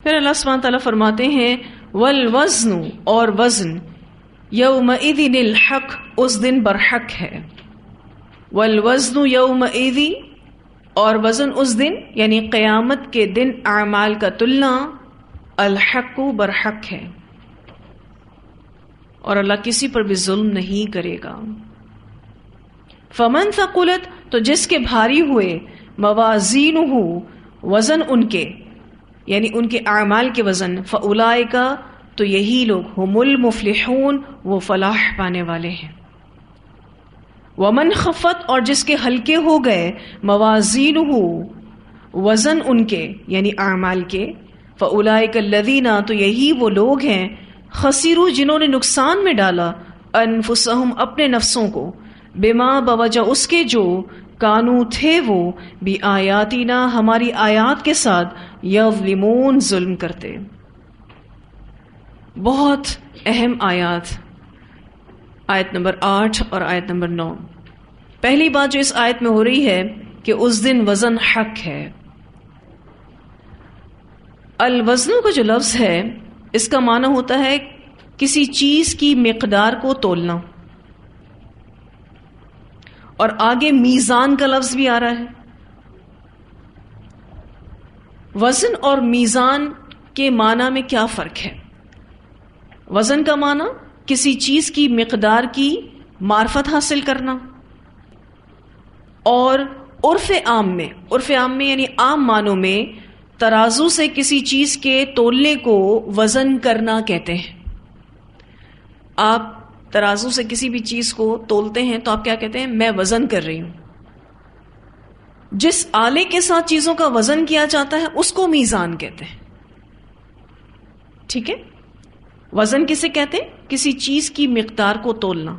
پھر اللہ سبحانہ تعالیٰ فرماتے ہیں والوزن، اور وزن، یومئذ الحق، اس دن برحق ہے. والوزن یومئذ، اور وزن اس دن یعنی قیامت کے دن اعمال کا تلنا، الحق، برحق ہے، اور اللہ کسی پر بھی ظلم نہیں کرے گا. فمن ثقلت، تو جس کے بھاری ہوئے، موازینہ، وزن ان کے یعنی ان کے اعمال کے وزن، فاولئک، تو یہی لوگ، هم المفلحون، وہ فلاح پانے والے ہیں. ومن خفت، اور جس کے ہلکے ہو گئے، موازینہ، وزن ان کے یعنی اعمال کے، فاولئک الذین، تو یہی وہ لوگ ہیں، خسروا، جنہوں نے نقصان میں ڈالا، انفسہم، اپنے نفسوں کو، بما، بوجہ اس کے جو، کانو، تھے وہ، بآیاتنا، ہماری آیات کے ساتھ، یظلمون، ظلم کرتے. بہت اہم آیات، آیت نمبر 8 اور آیت نمبر 9. پہلی بات جو اس آیت میں ہو رہی ہے کہ اس دن وزن حق ہے. الوزن کا جو لفظ ہے اس کا معنی ہوتا ہے کسی چیز کی مقدار کو تولنا، اور آگے میزان کا لفظ بھی آ رہا ہے. وزن اور میزان کے معنی میں کیا فرق ہے؟ وزن کا معنی کسی چیز کی مقدار کی معرفت حاصل کرنا، اور عرف عام میں یعنی عام معنوں میں ترازو سے کسی چیز کے تولنے کو وزن کرنا کہتے ہیں. آپ ترازو سے کسی بھی چیز کو تولتے ہیں تو آپ کیا کہتے ہیں؟ میں وزن کر رہی ہوں. جس آلے کے ساتھ چیزوں کا وزن کیا جاتا ہے اس کو میزان کہتے ہیں. ٹھیک ہے، وزن کسے کہتے ہیں؟ کسی چیز کی مقدار کو تولنا،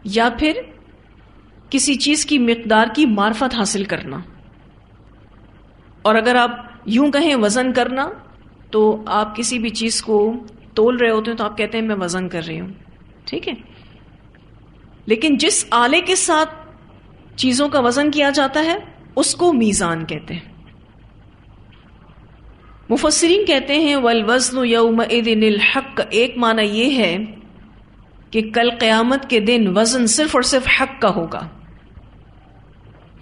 یا پھر کسی چیز کی مقدار کی معرفت حاصل کرنا. اور اگر آپ یوں کہیں وزن کرنا، تو آپ کسی بھی چیز کو تول رہے ہوتے ہیں تو آپ کہتے ہیں میں وزن کر رہی ہوں. ٹھیک ہے، لیکن جس آلے کے ساتھ چیزوں کا وزن کیا جاتا ہے اس کو میزان کہتے ہیں. مفسرین کہتے ہیں والوزن یومئذ الحق، ایک معنی یہ ہے کہ کل قیامت کے دن وزن صرف اور صرف حق کا ہوگا.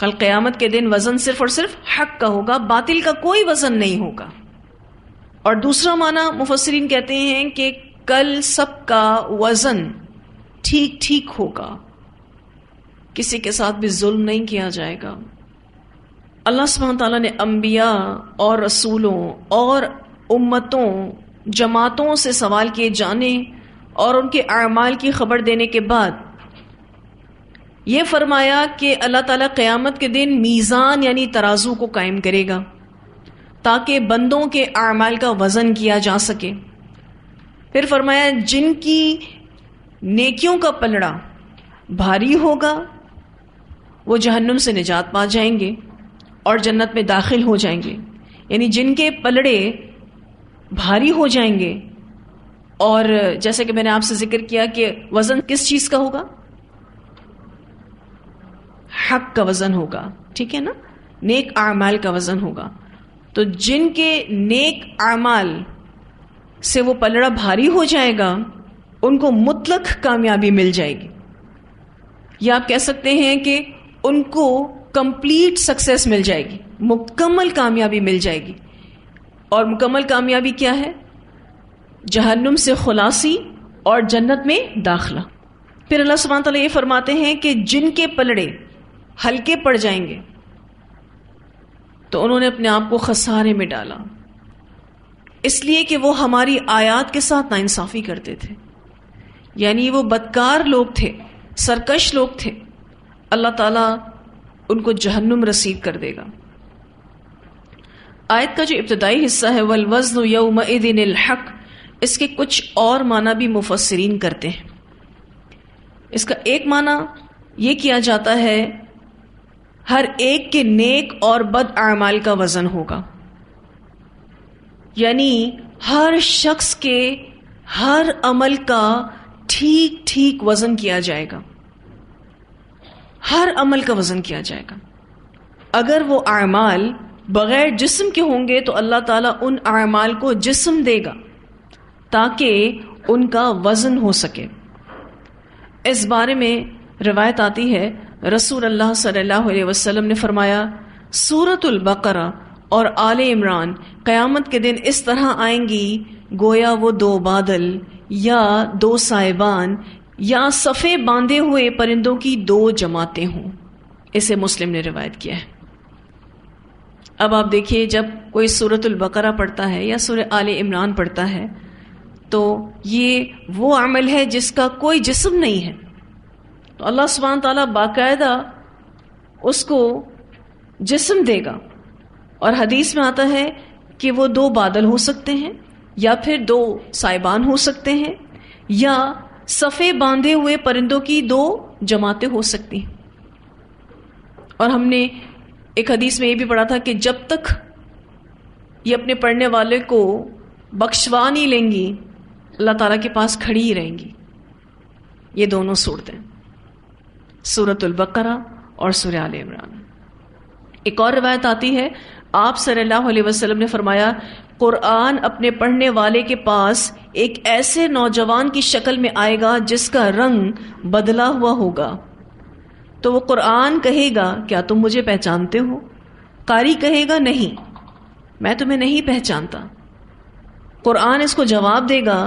کل قیامت کے دن وزن صرف اور صرف حق کا ہوگا، باطل کا کوئی وزن نہیں ہوگا. اور دوسرا معنی مفسرین کہتے ہیں کہ کل سب کا وزن ٹھیک ٹھیک ہوگا، کسی کے ساتھ بھی ظلم نہیں کیا جائے گا. اللہ سبحانہ تعالیٰ نے انبیاء اور رسولوں اور امتوں، جماعتوں سے سوال کیے جانے اور ان کے اعمال کی خبر دینے کے بعد یہ فرمایا کہ اللہ تعالیٰ قیامت کے دن میزان یعنی ترازو کو قائم کرے گا تاکہ بندوں کے اعمال کا وزن کیا جا سکے. پھر فرمایا جن کی نیکیوں کا پلڑا بھاری ہوگا وہ جہنم سے نجات پا جائیں گے اور جنت میں داخل ہو جائیں گے. یعنی جن کے پلڑے بھاری ہو جائیں گے، اور جیسے کہ میں نے آپ سے ذکر کیا کہ وزن کس چیز کا ہوگا؟ حق کا وزن ہوگا. ٹھیک ہے نا، نیک اعمال کا وزن ہوگا. تو جن کے نیک اعمال سے وہ پلڑا بھاری ہو جائے گا ان کو مطلق کامیابی مل جائے گی، یا آپ کہہ سکتے ہیں کہ ان کو کمپلیٹ سکسیس مل جائے گی، مکمل کامیابی مل جائے گی. اور مکمل کامیابی کیا ہے؟ جہنم سے خلاصی اور جنت میں داخلہ. پھر اللہ سبحانہ تعالیٰ یہ فرماتے ہیں کہ جن کے پلڑے ہلکے پڑ جائیں گے تو انہوں نے اپنے آپ کو خسارے میں ڈالا، اس لیے کہ وہ ہماری آیات کے ساتھ ناانصافی کرتے تھے. یعنی وہ بدکار لوگ تھے، سرکش لوگ تھے. اللہ تعالیٰ ان کو جہنم رسید کر دے گا. آیت کا جو ابتدائی حصہ ہے والوزن یومئذ الحق، اس کے کچھ اور معنی بھی مفسرین کرتے ہیں. اس کا ایک معنی یہ کیا جاتا ہے ہر ایک کے نیک اور بد اعمال کا وزن ہوگا. یعنی ہر شخص کے ہر عمل کا ٹھیک ٹھیک وزن کیا جائے گا، ہر عمل کا وزن کیا جائے گا. اگر وہ اعمال بغیر جسم کے ہوں گے تو اللہ تعالیٰ ان اعمال کو جسم دے گا تاکہ ان کا وزن ہو سکے۔ اس بارے میں روایت آتی ہے رسول اللہ صلی اللہ علیہ وسلم نے فرمایا سورۃ البقرہ اور آل عمران قیامت کے دن اس طرح آئیں گی گویا وہ دو بادل یا دو سائبان یا صفے باندھے ہوئے پرندوں کی دو جماعتیں ہوں۔ اسے مسلم نے روایت کیا ہے۔ اب آپ دیکھیے جب کوئی سورۃ البقرہ پڑھتا ہے یا سورہ آل عمران پڑھتا ہے تو یہ وہ عمل ہے جس کا کوئی جسم نہیں ہے، تو اللہ سبحانہ تعالیٰ باقاعدہ اس کو جسم دے گا۔ اور حدیث میں آتا ہے کہ وہ دو بادل ہو سکتے ہیں یا پھر دو سائبان ہو سکتے ہیں یا صفے باندھے ہوئے پرندوں کی دو جماعتیں ہو سکتی ہیں۔ اور ہم نے ایک حدیث میں یہ بھی پڑھا تھا کہ جب تک یہ اپنے پڑھنے والے کو بخشوا نہیں لیں گی اللہ تعالیٰ کے پاس کھڑی ہی رہیں گی یہ دونوں صورتیں، سورۃ البقرہ اور سورہ آل عمران۔ ایک اور روایت آتی ہے آپ صلی اللہ علیہ وسلم نے فرمایا قرآن اپنے پڑھنے والے کے پاس ایک ایسے نوجوان کی شکل میں آئے گا جس کا رنگ بدلا ہوا ہوگا، تو وہ قرآن کہے گا کیا تم مجھے پہچانتے ہو؟ قاری کہے گا نہیں، میں تمہیں نہیں پہچانتا۔ قرآن اس کو جواب دے گا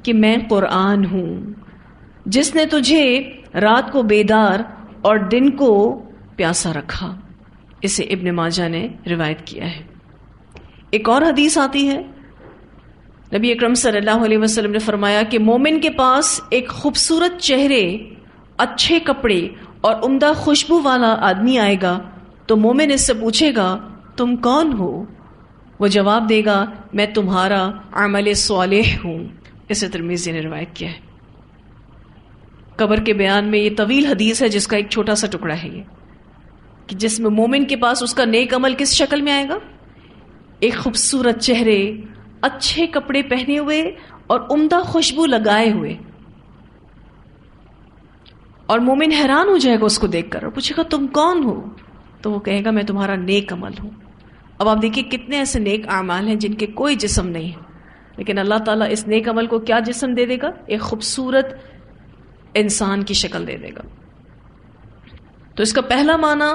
کہ میں قرآن ہوں جس نے تجھے رات کو بیدار اور دن کو پیاسا رکھا۔ اسے ابن ماجہ نے روایت کیا ہے۔ ایک اور حدیث آتی ہے نبی اکرم صلی اللہ علیہ وسلم نے فرمایا کہ مومن کے پاس ایک خوبصورت چہرے، اچھے کپڑے اور عمدہ خوشبو والا آدمی آئے گا تو مومن اس سے پوچھے گا تم کون ہو؟ وہ جواب دے گا میں تمہارا عمل صالح ہوں۔ اسے ترمذی نے روایت کیا ہے۔ قبر کے بیان میں یہ طویل حدیث ہے جس کا ایک چھوٹا سا ٹکڑا ہے یہ کہ جس میں مومن کے پاس اس کا نیک عمل کس شکل میں آئے گا؟ ایک خوبصورت چہرے، اچھے کپڑے پہنے ہوئے اور عمدہ خوشبو لگائے ہوئے، اور مومن حیران ہو جائے گا اس کو دیکھ کر اور پوچھے گا تم کون ہو؟ تو وہ کہے گا میں تمہارا نیک عمل ہوں۔ اب آپ دیکھیے کتنے ایسے نیک اعمال ہیں جن کے کوئی جسم نہیں ہے، لیکن اللہ تعالیٰ اس نیک عمل کو کیا جسم دے دے گا؟ ایک خوبصورت انسان کی شکل دے دے گا۔ تو اس کا پہلا معنی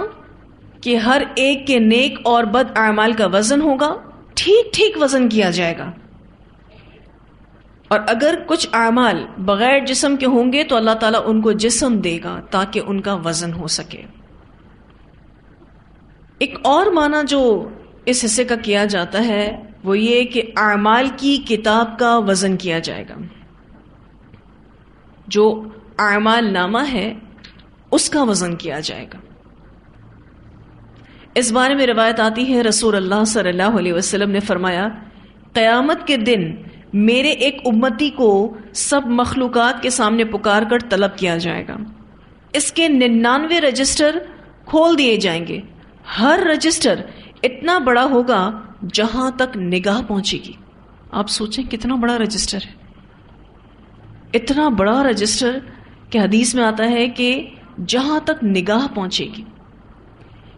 کہ ہر ایک کے نیک اور بد اعمال کا وزن ہوگا، ٹھیک ٹھیک وزن کیا جائے گا، اور اگر کچھ اعمال بغیر جسم کے ہوں گے تو اللہ تعالیٰ ان کو جسم دے گا تاکہ ان کا وزن ہو سکے۔ ایک اور معنی جو اس حصے کا کیا جاتا ہے وہ یہ کہ اعمال کی کتاب کا وزن کیا جائے گا، جو اعمال نامہ ہے اس کا وزن کیا جائے گا۔ اس بارے میں روایت آتی ہے رسول اللہ صلی اللہ علیہ وسلم نے فرمایا قیامت کے دن میرے ایک امتی کو سب مخلوقات کے سامنے پکار کر طلب کیا جائے گا، اس کے 99 رجسٹر کھول دیے جائیں گے، ہر رجسٹر اتنا بڑا ہوگا جہاں تک نگاہ پہنچے گی۔ آپ سوچیں کتنا بڑا رجسٹر ہے، اتنا بڑا رجسٹر کہ حدیث میں آتا ہے کہ جہاں تک نگاہ پہنچے گی۔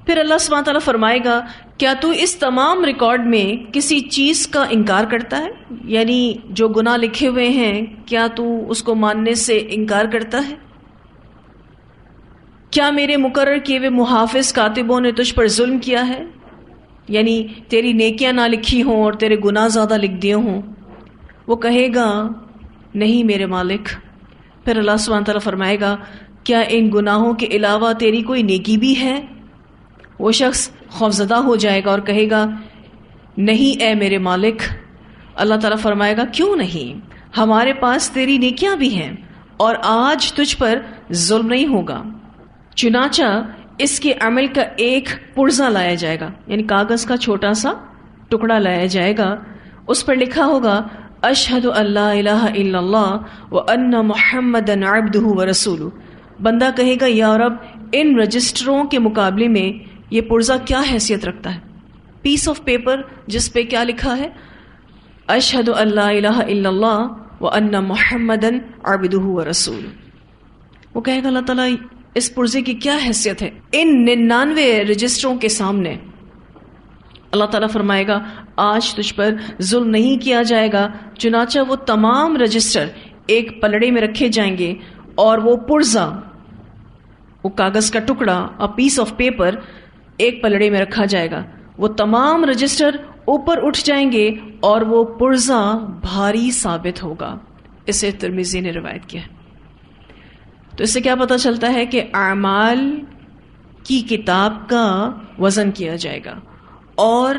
پھر اللہ سبحانہ تعالیٰ فرمائے گا کیا تو اس تمام ریکارڈ میں کسی چیز کا انکار کرتا ہے؟ یعنی جو گناہ لکھے ہوئے ہیں کیا تو اس کو ماننے سے انکار کرتا ہے؟ کیا میرے مقرر کیے ہوئے محافظ کاتبوں نے تجھ پر ظلم کیا ہے؟ یعنی تیری نیکیاں نہ لکھی ہوں اور تیرے گناہ زیادہ لکھ دیے ہوں؟ وہ کہے گا نہیں میرے مالک۔ پھر اللہ سبحانہ تعالیٰ فرمائے گا کیا ان گناہوں کے علاوہ تیری کوئی نیکی بھی ہے؟ وہ شخص خوفزدہ ہو جائے گا اور کہے گا نہیں اے میرے مالک۔ اللہ تعالیٰ فرمائے گا کیوں نہیں، ہمارے پاس تیری نیکیاں بھی ہیں اور آج تجھ پر ظلم نہیں ہوگا۔ چنانچہ اس کے عمل کا ایک پرزہ لایا جائے گا، یعنی کاغذ کا چھوٹا سا ٹکڑا لایا جائے گا، اس پر لکھا ہوگا اشہد ان لا الہ الا اللہ وان محمدا عبدہ ورسولہ۔ بندہ کہے گا یا رب ان رجسٹروں کے مقابلے میں یہ پرزہ کیا حیثیت رکھتا ہے؟ پیس آف پیپر جس پہ کیا لکھا ہے اشہد ان لا الہ الا اللہ وان محمدا عبدہ ورسولہ۔ وہ کہے گا اللہ تعالیٰ اس پرزے کی کیا حیثیت ہے ان 99 رجسٹروں کے سامنے؟ اللہ تعالیٰ فرمائے گا آج تجھ پر ظلم نہیں کیا جائے گا، چنانچہ وہ تمام رجسٹر ایک پلڑے میں رکھے جائیں گے اور وہ پرزہ، وہ کاغذ کا ٹکڑا، پیس آف پیپر ایک پلڑے میں رکھا جائے گا، وہ تمام رجسٹر اوپر اٹھ جائیں گے اور وہ پرزہ بھاری ثابت ہوگا۔ اسے ترمذی نے روایت کیا۔ تو اس سے کیا پتہ چلتا ہے کہ اعمال کی کتاب کا وزن کیا جائے گا، اور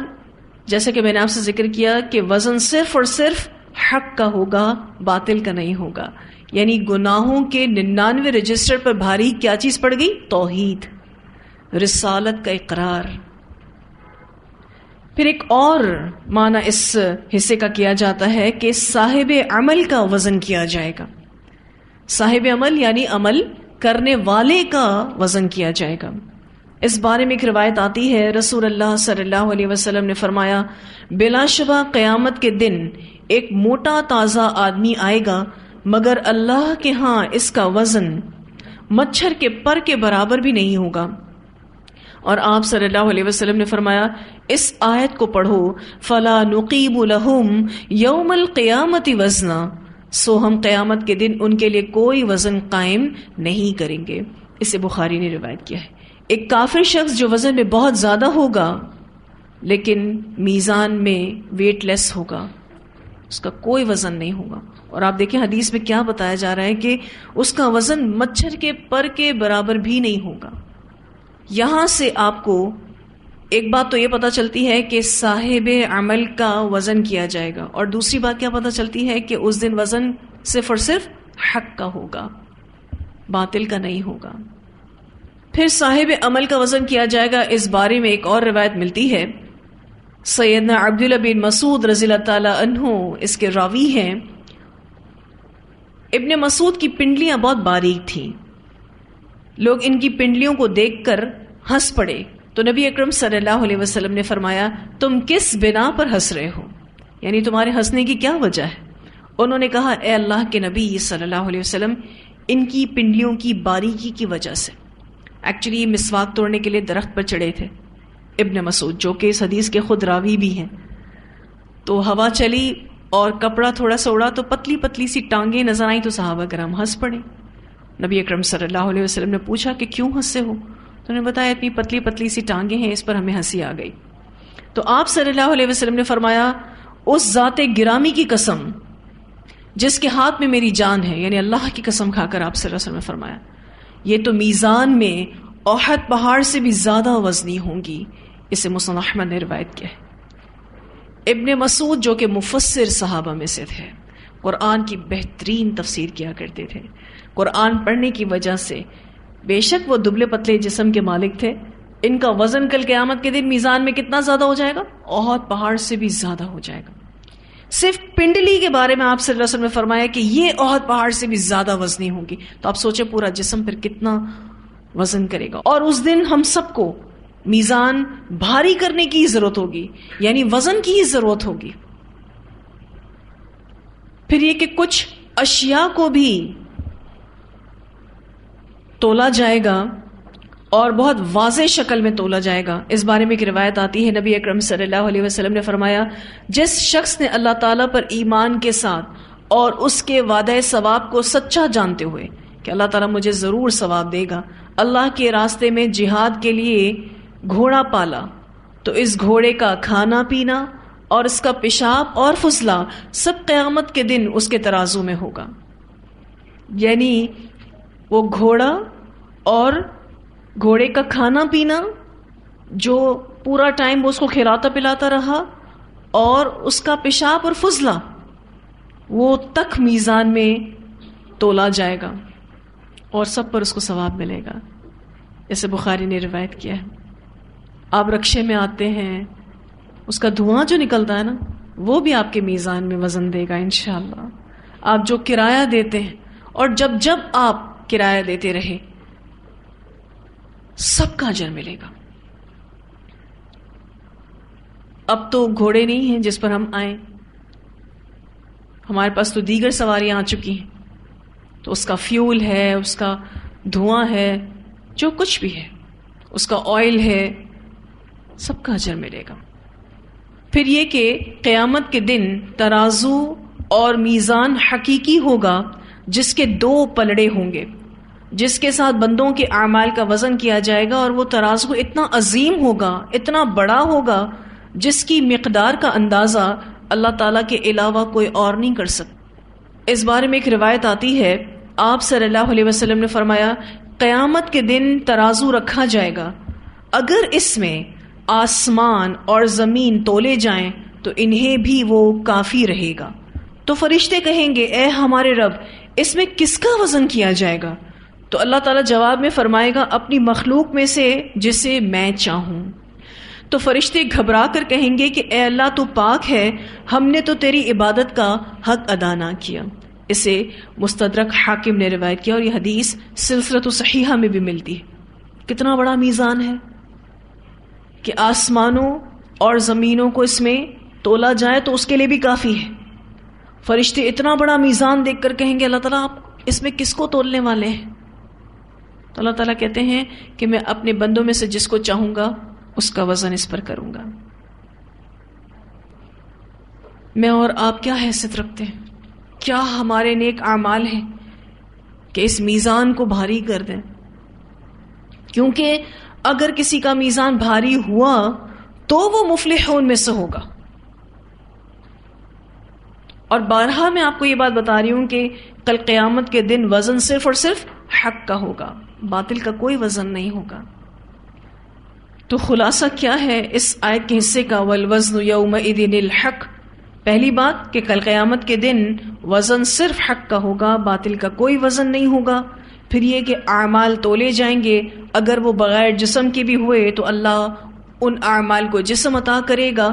جیسے کہ میں نے آپ سے ذکر کیا کہ وزن صرف اور صرف حق کا ہوگا، باطل کا نہیں ہوگا۔ یعنی گناہوں کے 99 رجسٹر پر بھاری کیا چیز پڑ گئی؟ توحید، رسالت کا اقرار۔ پھر ایک اور معنی اس حصے کا کیا جاتا ہے کہ صاحب عمل کا وزن کیا جائے گا۔ صاحب عمل یعنی عمل کرنے والے کا وزن کیا جائے گا۔ اس بارے میں ایک روایت آتی ہے، رسول اللہ صلی اللہ علیہ وسلم نے فرمایا بلا شبہ قیامت کے دن ایک موٹا تازہ آدمی آئے گا، مگر اللہ کے ہاں اس کا وزن مچھر کے پر کے برابر بھی نہیں ہوگا۔ اور آپ صلی اللہ علیہ وسلم نے فرمایا اس آیت کو پڑھو، فلا نقیب لہم یوم القیامت وزنا، سو ہم قیامت کے دن ان کے لیے کوئی وزن قائم نہیں کریں گے۔ اسے بخاری نے روایت کیا ہے۔ ایک کافر شخص جو وزن میں بہت زیادہ ہوگا لیکن میزان میں ویٹ لیس ہوگا، اس کا کوئی وزن نہیں ہوگا۔ اور آپ دیکھیں حدیث میں کیا بتایا جا رہا ہے کہ اس کا وزن مچھر کے پر کے برابر بھی نہیں ہوگا۔ یہاں سے آپ کو ایک بات تو یہ پتہ چلتی ہے کہ صاحب عمل کا وزن کیا جائے گا، اور دوسری بات کیا پتہ چلتی ہے کہ اس دن وزن صرف اور صرف حق کا ہوگا، باطل کا نہیں ہوگا۔ پھر صاحب عمل کا وزن کیا جائے گا، اس بارے میں ایک اور روایت ملتی ہے، سیدنا عبداللہ بن مسعود رضی اللہ تعالی عنہ اس کے راوی ہیں۔ ابن مسعود کی پنڈلیاں بہت باریک تھیں، لوگ ان کی پنڈلیوں کو دیکھ کر ہنس پڑے، تو نبی اکرم صلی اللہ علیہ وسلم نے فرمایا تم کس بنا پر ہنس رہے ہو، یعنی تمہارے ہنسنے کی کیا وجہ ہے؟ انہوں نے کہا اے اللہ کے نبی صلی اللہ علیہ وسلم، ان کی پنڈلیوں کی باریکی کی وجہ سے۔ ایکچولی یہ مسواک توڑنے کے لیے درخت پر چڑھے تھے ابن مسعود، جو کہ اس حدیث کے خود راوی بھی ہیں۔ تو ہوا چلی اور کپڑا تھوڑا سا اڑا تو پتلی پتلی سی ٹانگیں نظر آئیں، تو صحابہ کرام ہنس پڑے۔ نبی اکرم صلی اللہ علیہ وسلم نے پوچھا کہ کیوں ہنسے ہو؟ تو انہوں نے بتایا اتنی پتلی پتلی سی ٹانگیں ہیں، اس پر ہمیں ہنسی آ گئی۔ تو آپ صلی اللہ علیہ وسلم نے فرمایا اس ذات گرامی کی قسم جس کے ہاتھ میں میری جان ہے، یعنی اللہ کی قسم کھا کر آپ صلی اللہ علیہ وسلم نے فرمایا یہ تو میزان میں احد پہاڑ سے بھی زیادہ وزنی ہوں گی۔ اسے مسند احمد نے روایت کیا ہے۔ ابن مسعود جو کہ مفسر صحابہ میں سے تھے، قرآن کی بہترین تفسیر کیا کرتے تھے، قرآن پڑھنے کی وجہ سے بے شک وہ دبلے پتلے جسم کے مالک تھے، ان کا وزن کل قیامت کے دن میزان میں کتنا زیادہ ہو جائے گا؟ احد پہاڑ سے بھی زیادہ ہو جائے گا۔ صرف پنڈلی کے بارے میں آپ صلی اللہ علیہ وسلم نے فرمایا کہ یہ احد پہاڑ سے بھی زیادہ وزنی ہوگی، تو آپ سوچیں پورا جسم پھر کتنا وزن کرے گا۔ اور اس دن ہم سب کو میزان بھاری کرنے کی ضرورت ہوگی، یعنی وزن کی ضرورت ہوگی۔ پھر یہ کہ کچھ اشیاء کو بھی تولا جائے گا اور بہت واضح شکل میں تولا جائے گا۔ اس بارے میں ایک روایت آتی ہے، نبی اکرم صلی اللہ علیہ وسلم نے فرمایا جس شخص نے اللہ تعالیٰ پر ایمان کے ساتھ اور اس کے وعدہ ثواب کو سچا جانتے ہوئے کہ اللہ تعالیٰ مجھے ضرور ثواب دے گا، اللہ کے راستے میں جہاد کے لیے گھوڑا پالا، تو اس گھوڑے کا کھانا پینا اور اس کا پیشاب اور فضلہ سب قیامت کے دن اس کے ترازو میں ہوگا۔ یعنی وہ گھوڑا اور گھوڑے کا کھانا پینا جو پورا ٹائم وہ اس کو کھلاتا پلاتا رہا، اور اس کا پیشاب اور فضلہ وہ تک میزان میں تولا جائے گا اور سب پر اس کو ثواب ملے گا۔ اسے بخاری نے روایت کیا ہے۔ آپ رکشے میں آتے ہیں، اس کا دھواں جو نکلتا ہے نا، وہ بھی آپ کے میزان میں وزن دے گا انشاءاللہ۔ آپ جو کرایہ دیتے ہیں، اور جب جب آپ کرایہ دیتے رہے، سب کا اجر ملے گا۔ اب تو گھوڑے نہیں ہیں جس پر ہم آئیں، ہمارے پاس تو دیگر سواریاں آ چکی ہیں، تو اس کا فیول ہے، اس کا دھواں ہے، جو کچھ بھی ہے، اس کا آئل ہے، سب کا اجر ملے گا۔ پھر یہ کہ قیامت کے دن ترازو اور میزان حقیقی ہوگا جس کے 2 پلڑے ہوں گے، جس کے ساتھ بندوں کے اعمال کا وزن کیا جائے گا، اور وہ ترازو اتنا عظیم ہوگا، اتنا بڑا ہوگا، جس کی مقدار کا اندازہ اللہ تعالیٰ کے علاوہ کوئی اور نہیں کر سکتا۔ اس بارے میں ایک روایت آتی ہے، آپ صلی اللہ علیہ وسلم نے فرمایا قیامت کے دن ترازو رکھا جائے گا، اگر اس میں آسمان اور زمین تولے جائیں تو انہیں بھی وہ کافی رہے گا۔ تو فرشتے کہیں گے اے ہمارے رب، اس میں کس کا وزن کیا جائے گا؟ تو اللہ تعالیٰ جواب میں فرمائے گا اپنی مخلوق میں سے جسے میں چاہوں۔ تو فرشتے گھبرا کر کہیں گے کہ اے اللہ تو پاک ہے، ہم نے تو تیری عبادت کا حق ادا نہ کیا۔ اسے مستدرک حاکم نے روایت کیا، اور یہ حدیث سلسلۃ صحیحہ میں بھی ملتی ہے۔ کتنا بڑا میزان ہے کہ آسمانوں اور زمینوں کو اس میں تولا جائے تو اس کے لیے بھی کافی ہے۔ فرشتے اتنا بڑا میزان دیکھ کر کہیں گے اللہ تعالیٰ آپ اس میں کس کو تولنے والے ہیں؟ تو اللہ تعالیٰ کہتے ہیں کہ میں اپنے بندوں میں سے جس کو چاہوں گا اس کا وزن اس پر کروں گا۔ میں اور آپ کیا حیثیت رکھتے ہیں؟ کیا ہمارے نیک اعمال ہیں کہ اس میزان کو بھاری کر دیں؟ کیونکہ اگر کسی کا میزان بھاری ہوا تو وہ مفلحون میں سے ہوگا۔ اور بارہا میں آپ کو یہ بات بتا رہی ہوں کہ کل قیامت کے دن وزن صرف اور صرف حق کا ہوگا، باطل کا کوئی وزن نہیں ہوگا۔ تو خلاصہ کیا ہے اس آیت کے حصے کا؟ والوزن یومئذ الحق۔ پہلی بات کہ کل قیامت کے دن وزن صرف حق کا ہوگا، باطل کا کوئی وزن نہیں ہوگا۔ پھر یہ کہ اعمال تولے جائیں گے، اگر وہ بغیر جسم کے بھی ہوئے تو اللہ ان اعمال کو جسم عطا کرے گا۔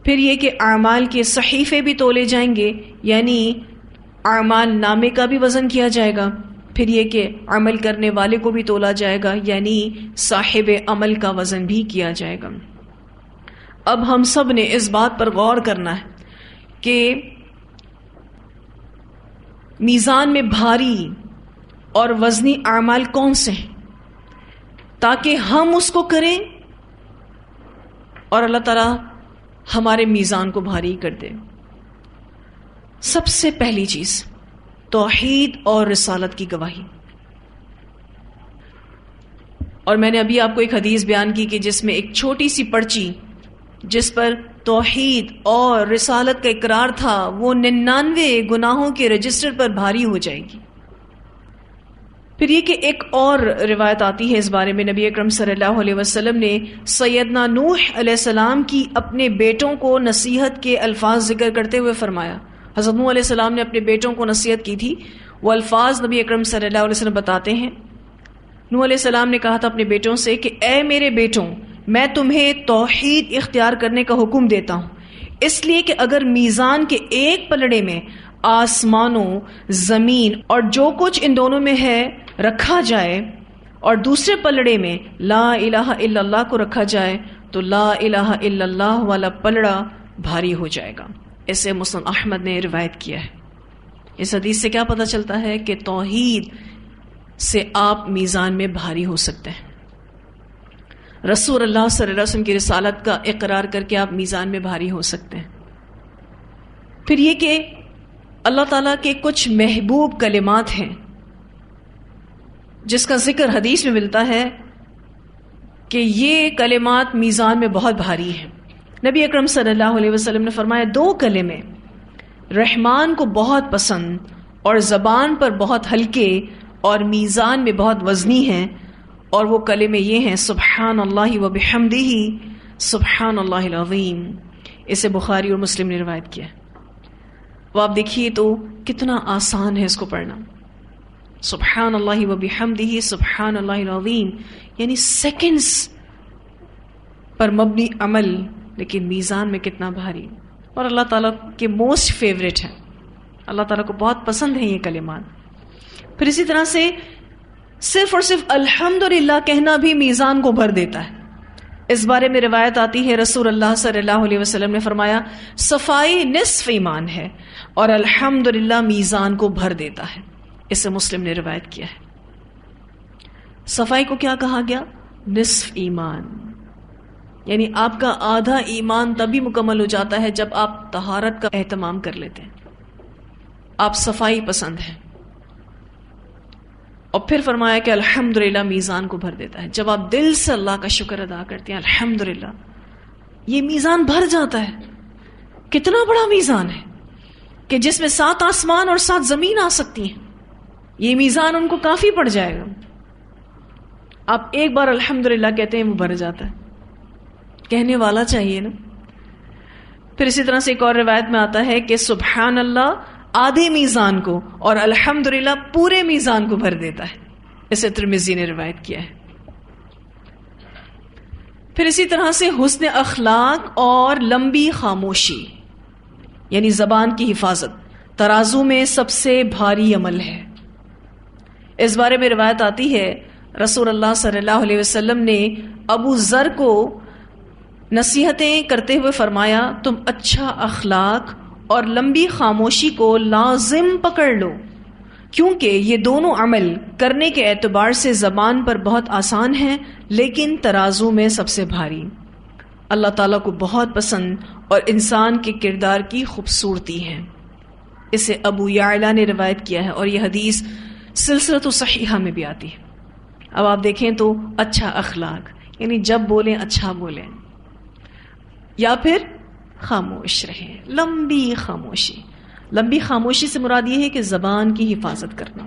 پھر یہ کہ اعمال کے صحیفے بھی تولے جائیں گے، یعنی اعمال نامے کا بھی وزن کیا جائے گا۔ پھر یہ کہ عمل کرنے والے کو بھی تولا جائے گا، یعنی صاحب عمل کا وزن بھی کیا جائے گا۔ اب ہم سب نے اس بات پر غور کرنا ہے کہ میزان میں بھاری اور وزنی اعمال کون سے ہیں، تاکہ ہم اس کو کریں اور اللہ تعالیٰ ہمارے میزان کو بھاری کر دے۔ سب سے پہلی چیز توحید اور رسالت کی گواہی۔ اور میں نے ابھی آپ کو ایک حدیث بیان کی کہ جس میں ایک چھوٹی سی پرچی جس پر توحید اور رسالت کا اقرار تھا، وہ 99 گناہوں کے رجسٹر پر بھاری ہو جائے گی۔ پھر یہ کہ ایک اور روایت آتی ہے اس بارے میں، نبی اکرم صلی اللہ علیہ وسلم نے سیدنا نوح علیہ السلام کی اپنے بیٹوں کو نصیحت کے الفاظ ذکر کرتے ہوئے فرمایا۔ حضرت نوح علیہ السلام نے اپنے بیٹوں کو نصیحت کی تھی، وہ الفاظ نبی اکرم صلی اللہ علیہ وسلم بتاتے ہیں۔ نوح علیہ السلام نے کہا تھا اپنے بیٹوں سے کہ اے میرے بیٹوں، میں تمہیں توحید اختیار کرنے کا حکم دیتا ہوں، اس لیے کہ اگر میزان کے ایک پلڑے میں آسمانوں، زمین اور جو کچھ ان دونوں میں ہے رکھا جائے، اور دوسرے پلڑے میں لا الہ الا اللہ کو رکھا جائے، تو لا الہ الا اللہ والا پلڑا بھاری ہو جائے گا۔ اسے مسند احمد نے روایت کیا ہے۔ اس حدیث سے کیا پتہ چلتا ہے کہ توحید سے آپ میزان میں بھاری ہو سکتے ہیں۔ رسول اللہ صلی اللہ علیہ وسلم کی رسالت کا اقرار کر کے آپ میزان میں بھاری ہو سکتے ہیں۔ پھر یہ کہ اللہ تعالیٰ کے کچھ محبوب کلمات ہیں جس کا ذکر حدیث میں ملتا ہے کہ یہ کلمات میزان میں بہت بھاری ہیں۔ نبی اکرم صلی اللہ علیہ وسلم نے فرمایا 2 کلمے رحمان کو بہت پسند اور زبان پر بہت ہلکے اور میزان میں بہت وزنی ہیں، اور وہ کلمے یہ ہیں سبحان اللہ و بحمدہ سبحان اللہ العظیم۔ اسے بخاری اور مسلم نے روایت کیا ہے۔ وہ آپ دیکھیے تو کتنا آسان ہے اس کو پڑھنا، سبحان اللہ و بحمدہ سبحان اللہ العظیم، یعنی سیکنڈز پر مبنی عمل، لیکن میزان میں کتنا بھاری، اور اللہ تعالیٰ کے موسٹ فیوریٹ ہیں، اللہ تعالیٰ کو بہت پسند ہیں یہ کلمات۔ پھر اسی طرح سے صرف اور صرف الحمدللہ کہنا بھی میزان کو بھر دیتا ہے۔ اس بارے میں روایت آتی ہے رسول اللہ صلی اللہ علیہ وسلم نے فرمایا صفائی نصف ایمان ہے اور الحمدللہ میزان کو بھر دیتا ہے۔ اسے مسلم نے روایت کیا ہے۔ صفائی کو کیا کہا گیا؟ نصف ایمان۔ یعنی آپ کا آدھا ایمان تبھی مکمل ہو جاتا ہے جب آپ طہارت کا اہتمام کر لیتے ہیں، آپ صفائی پسند ہیں. اور پھر فرمایا کہ الحمدللہ میزان کو بھر دیتا ہے. جب آپ دل سے اللہ کا شکر ادا کرتے ہیں الحمدللہ، یہ میزان بھر جاتا ہے. کتنا بڑا میزان ہے کہ جس میں 7 آسمان اور 7 زمین آ سکتی ہیں، یہ میزان ان کو کافی پڑ جائے گا. آپ ایک بار الحمدللہ کہتے ہیں وہ بھر جاتا ہے. کہنے والا چاہیے نا. پھر اسی طرح سے ایک اور روایت میں آتا ہے کہ سبحان اللہ آدھے میزان کو اور الحمدللہ پورے میزان کو بھر دیتا ہے. اسے ترمذی نے روایت کیا ہے. پھر اسی طرح سے حسن اخلاق اور لمبی خاموشی یعنی زبان کی حفاظت ترازو میں سب سے بھاری عمل ہے. اس بارے میں روایت آتی ہے رسول اللہ صلی اللہ علیہ وسلم نے ابو ذر کو نصیحتیں کرتے ہوئے فرمایا تم اچھا اخلاق اور لمبی خاموشی کو لازم پکڑ لو، کیونکہ یہ دونوں عمل کرنے کے اعتبار سے زبان پر بہت آسان ہیں لیکن ترازو میں سب سے بھاری. اللہ تعالیٰ کو بہت پسند اور انسان کے کردار کی خوبصورتی ہے. اسے ابو یعلا نے روایت کیا ہے اور یہ حدیث سلسلۃ صحیحہ میں بھی آتی ہے. اب آپ دیکھیں تو اچھا اخلاق یعنی جب بولیں اچھا بولیں، یا پھر خاموش رہیں. لمبی خاموشی، لمبی خاموشی سے مراد یہ ہے کہ زبان کی حفاظت کرنا.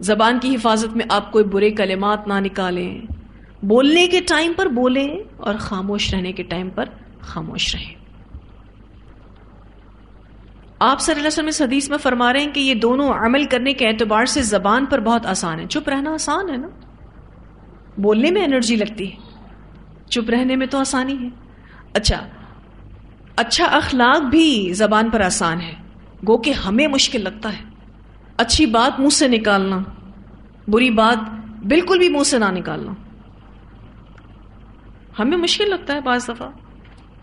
زبان کی حفاظت میں آپ کوئی برے کلمات نہ نکالیں، بولنے کے ٹائم پر بولیں اور خاموش رہنے کے ٹائم پر خاموش رہیں. آپ صلی اللہ علیہ وسلم اس حدیث میں فرما رہے ہیں کہ یہ دونوں عمل کرنے کے اعتبار سے زبان پر بہت آسان ہے. چپ رہنا آسان ہے نا، بولنے میں انرجی لگتی ہے، چپ رہنے میں تو آسانی ہے. اچھا اخلاق بھی زبان پر آسان ہے، گو کہ ہمیں مشکل لگتا ہے. اچھی بات منہ سے نکالنا، بری بات بالکل بھی منہ سے نہ نکالنا ہمیں مشکل لگتا ہے بعض دفعہ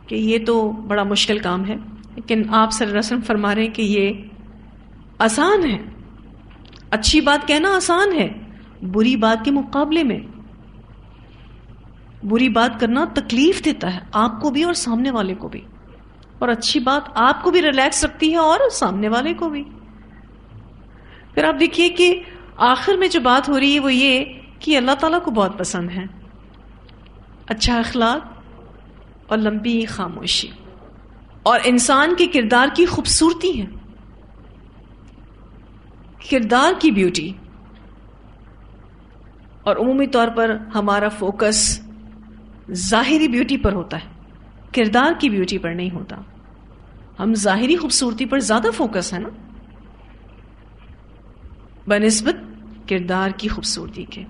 کہ یہ تو بڑا مشکل کام ہے. لیکن آپ صلی اللہ علیہ وسلم فرما رہے ہیں کہ یہ آسان ہے. اچھی بات کہنا آسان ہے، بری بات کے مقابلے میں بری بات کرنا تکلیف دیتا ہے آپ کو بھی اور سامنے والے کو بھی، اور اچھی بات آپ کو بھی ریلیکس رکھتی ہے اور سامنے والے کو بھی. پھر آپ دیکھیے کہ آخر میں جو بات ہو رہی ہے وہ یہ کہ اللہ تعالیٰ کو بہت پسند ہے اچھا اخلاق اور لمبی خاموشی اور انسان کے کردار کی خوبصورتی ہے، کردار کی بیوٹی. اور عمومی طور پر ہمارا فوکس ظاہری بیوٹی پر ہوتا ہے، کردار کی بیوٹی پر نہیں ہوتا. ہم ظاہری خوبصورتی پر زیادہ فوکس ہے نا بنسبت کردار کی خوبصورتی کے.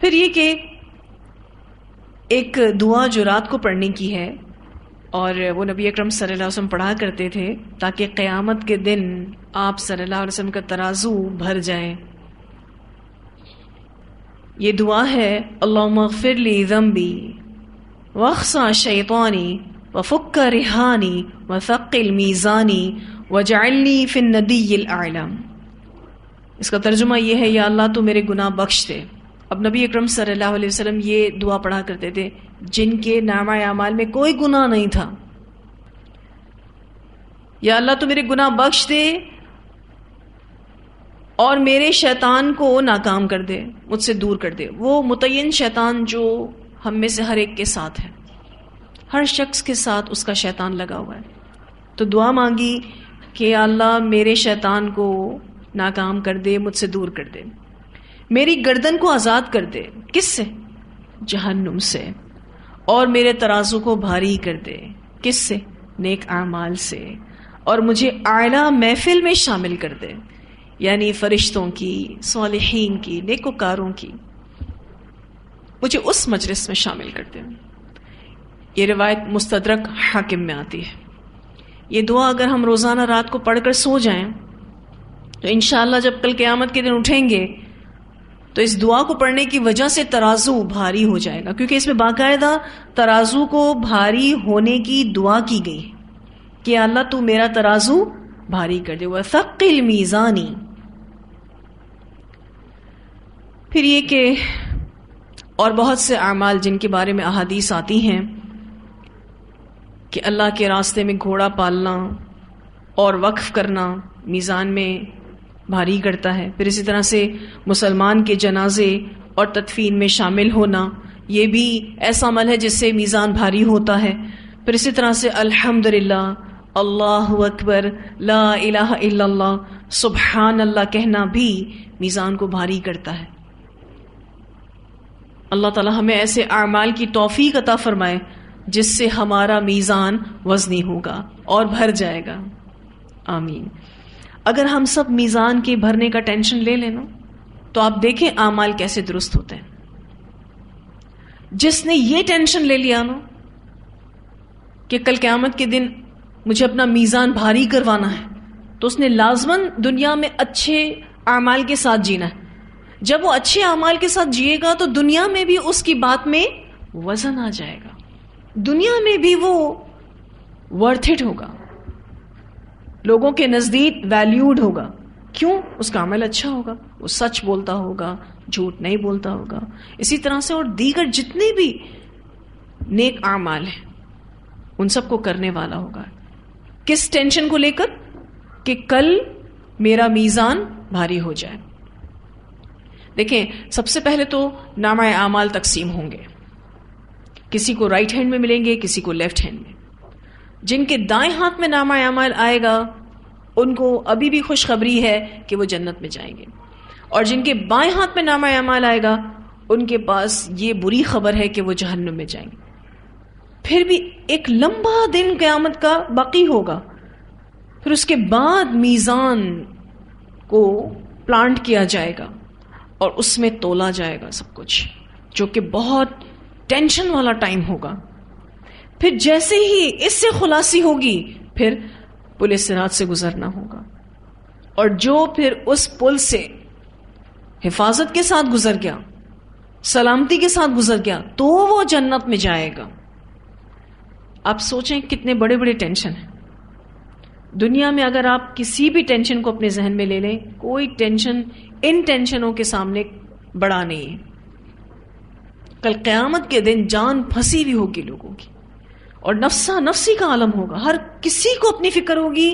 پھر یہ کہ ایک دعا جو رات کو پڑھنے کی ہے اور وہ نبی اکرم صلی اللہ علیہ وسلم پڑھا کرتے تھے تاکہ قیامت کے دن آپ صلی اللہ علیہ وسلم کا ترازو بھر جائے. یہ دعا ہے اللہم اغفر لی ذنبی واخصا شیطانی وفک رہانی وثقل میزانی وجعلنی فی الندی الاعلی. اس کا ترجمہ یہ ہے یا اللہ تو میرے گناہ بخش دے. اب نبی اکرم صلی اللہ علیہ وسلم یہ دعا پڑھا کرتے تھے جن کے نامہ اعمال میں کوئی گناہ نہیں تھا. یا اللہ تو میرے گناہ بخش دے اور میرے شیطان کو ناکام کر دے، مجھ سے دور کر دے. وہ متعین شیطان جو ہم میں سے ہر ایک کے ساتھ ہے، ہر شخص کے ساتھ اس کا شیطان لگا ہوا ہے. تو دعا مانگی کہ اللہ میرے شیطان کو ناکام کر دے، مجھ سے دور کر دے. میری گردن کو آزاد کر دے، کس سے؟ جہنم سے. اور میرے ترازو کو بھاری کر دے، کس سے؟ نیک اعمال سے. اور مجھے اعلیٰ محفل میں شامل کر دے، یعنی فرشتوں کی، صالحین کی، نیکوکاروں کی. مجھے اس مجلس میں شامل کر دے. یہ روایت مستدرک حاکم میں آتی ہے. یہ دعا اگر ہم روزانہ رات کو پڑھ کر سو جائیں تو انشاءاللہ جب کل قیامت کے دن اٹھیں گے تو اس دعا کو پڑھنے کی وجہ سے ترازو بھاری ہو جائے گا، کیونکہ اس میں باقاعدہ ترازو کو بھاری ہونے کی دعا کی گئی کہ اللہ تو میرا ترازو بھاری کر دے. وثقل میزانی. پھر یہ کہ اور بہت سے اعمال جن کے بارے میں احادیث آتی ہیں کہ اللہ کے راستے میں گھوڑا پالنا اور وقف کرنا میزان میں بھاری کرتا ہے. پھر اسی طرح سے مسلمان کے جنازے اور تدفین میں شامل ہونا، یہ بھی ایسا عمل ہے جس سے میزان بھاری ہوتا ہے. پھر اسی طرح سے الحمدللہ، اللہ اکبر، لا الہ الا اللہ، سبحان اللہ کہنا بھی میزان کو بھاری کرتا ہے. اللہ تعالی ہمیں ایسے اعمال کی توفیق عطا فرمائے جس سے ہمارا میزان وزنی ہوگا اور بھر جائے گا. آمین. اگر ہم سب میزان کے بھرنے کا ٹینشن لے لینا تو آپ دیکھیں اعمال کیسے درست ہوتے ہیں. جس نے یہ ٹینشن لے لیا نا کہ کل قیامت کے دن مجھے اپنا میزان بھاری کروانا ہے، تو اس نے لازماً دنیا میں اچھے اعمال کے ساتھ جینا ہے. جب وہ اچھے اعمال کے ساتھ جیے گا تو دنیا میں بھی اس کی بات میں وزن آ جائے گا، دنیا میں بھی وہ ورتھ اٹ ہوگا، لوگوں کے نزدیک ویلیوڈ ہوگا. کیوں؟ اس کا عمل اچھا ہوگا، وہ سچ بولتا ہوگا، جھوٹ نہیں بولتا ہوگا. اسی طرح سے اور دیگر جتنے بھی نیک اعمال ہیں ان سب کو کرنے والا ہوگا. کس ٹینشن کو لے کر؟ کہ کل میرا میزان بھاری ہو جائے. دیکھیں، سب سے پہلے تو نامہ اعمال تقسیم ہوں گے. کسی کو رائٹ ہینڈ میں ملیں گے، کسی کو لیفٹ ہینڈ میں. جن کے دائیں ہاتھ میں نامہ اعمال آئے گا ان کو ابھی بھی خوشخبری ہے کہ وہ جنت میں جائیں گے، اور جن کے بائیں ہاتھ میں نامہ اعمال آئے گا ان کے پاس یہ بری خبر ہے کہ وہ جہنم میں جائیں گے. پھر بھی ایک لمبا دن قیامت کا باقی ہوگا. پھر اس کے بعد میزان کو پلانٹ کیا جائے گا اور اس میں تولا جائے گا سب کچھ، جو کہ بہت ٹینشن والا ٹائم ہوگا. پھر جیسے ہی اس سے خلاصی ہوگی پھر پل صراط سے گزرنا ہوگا، اور جو پھر اس پل سے حفاظت کے ساتھ گزر گیا، سلامتی کے ساتھ گزر گیا، تو وہ جنت میں جائے گا. آپ سوچیں کتنے بڑے بڑے ٹینشن ہیں دنیا میں. اگر آپ کسی بھی ٹینشن کو اپنے ذہن میں لے لیں، کوئی ٹینشن ان ٹینشنوں کے سامنے بڑا نہیں ہے. کل قیامت کے دن جان پھنسی بھی ہوگی لوگوں کی، اور نفسا نفسی کا عالم ہوگا. ہر کسی کو اپنی فکر ہوگی.